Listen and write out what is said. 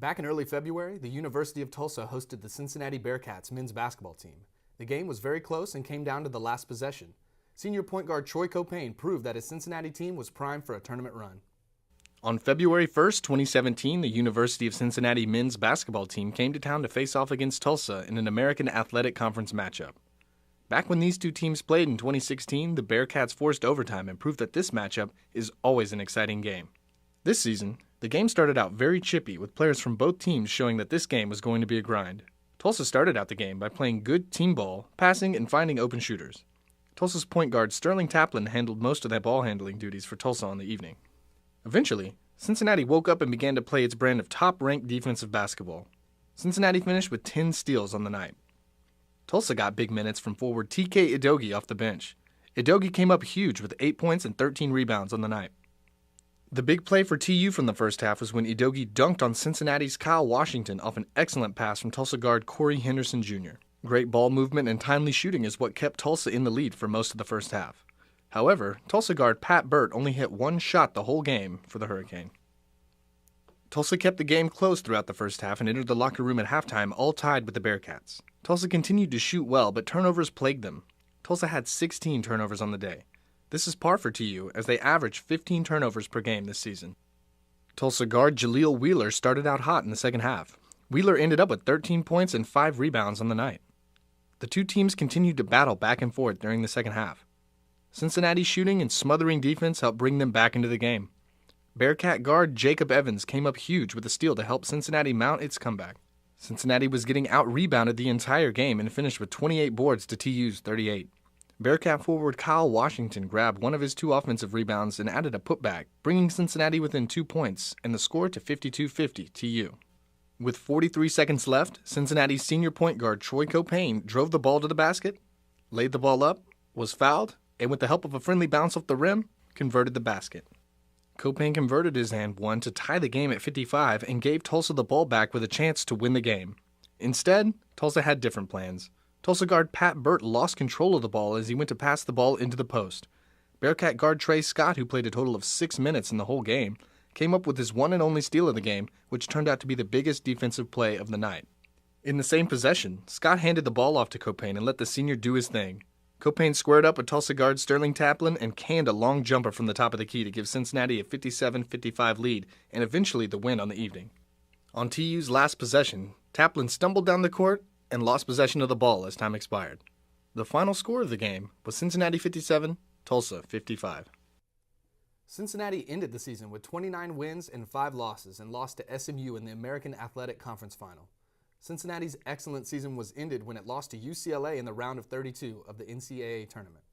Back in early February, the University of Tulsa hosted the Cincinnati Bearcats men's basketball team. The game was very close and came down to the last possession. Senior point guard Troy Copain proved that his Cincinnati team was primed for a tournament run. On February 1st, 2017, the University of Cincinnati men's basketball team came to town to face off against Tulsa in an American Athletic Conference matchup. Back when these two teams played in 2016, the Bearcats forced overtime and proved that this matchup is always an exciting game. This season, the game started out very chippy, with players from both teams showing that this game was going to be a grind. Tulsa started out the game by playing good team ball, passing, and finding open shooters. Tulsa's point guard Sterling Taplin handled most of the ball handling duties for Tulsa on the evening. Eventually, Cincinnati woke up and began to play its brand of top-ranked defensive basketball. Cincinnati finished with 10 steals on the night. Tulsa got big minutes from forward TK Edogi off the bench. Edogi came up huge with 8 points and 13 rebounds on the night. The big play for TU from the first half was when Edogi dunked on Cincinnati's Kyle Washington off an excellent pass from Tulsa guard Corey Henderson Jr. Great ball movement and timely shooting is what kept Tulsa in the lead for most of the first half. However, Tulsa guard Pat Burt only hit one shot the whole game for the Hurricane. Tulsa kept the game close throughout the first half and entered the locker room at halftime all tied with the Bearcats. Tulsa continued to shoot well, but turnovers plagued them. Tulsa had 16 turnovers on the day. This is par for TU, as they averaged 15 turnovers per game this season. Tulsa guard Jaleel Wheeler started out hot in the second half. Wheeler ended up with 13 points and 5 rebounds on the night. The two teams continued to battle back and forth during the second half. Cincinnati's shooting and smothering defense helped bring them back into the game. Bearcat guard Jacob Evans came up huge with a steal to help Cincinnati mount its comeback. Cincinnati was getting out-rebounded the entire game and finished with 28 boards to TU's 38. Bearcat forward Kyle Washington grabbed one of his 2 offensive rebounds and added a putback, bringing Cincinnati within 2 points and the score to 52-50 TU. With 43 seconds left, Cincinnati's senior point guard Troy Copain drove the ball to the basket, laid the ball up, was fouled, and with the help of a friendly bounce off the rim, converted the basket. Copain converted his and one to tie the game at 55 and gave Tulsa the ball back with a chance to win the game. Instead, Tulsa had different plans. Tulsa guard Pat Burt lost control of the ball as he went to pass the ball into the post. Bearcat guard Trey Scott, who played a total of 6 minutes in the whole game, came up with his one and only steal of the game, which turned out to be the biggest defensive play of the night. In the same possession, Scott handed the ball off to Copain and let the senior do his thing. Copain squared up with Tulsa guard Sterling Taplin and canned a long jumper from the top of the key to give Cincinnati a 57-55 lead and eventually the win on the evening. On TU's last possession, Taplin stumbled down the court and lost possession of the ball as time expired. The final score of the game was Cincinnati 57, Tulsa 55. Cincinnati ended the season with 29 wins and 5 losses and lost to SMU in the American Athletic Conference Final. Cincinnati's excellent season was ended when it lost to UCLA in the round of 32 of the NCAA tournament.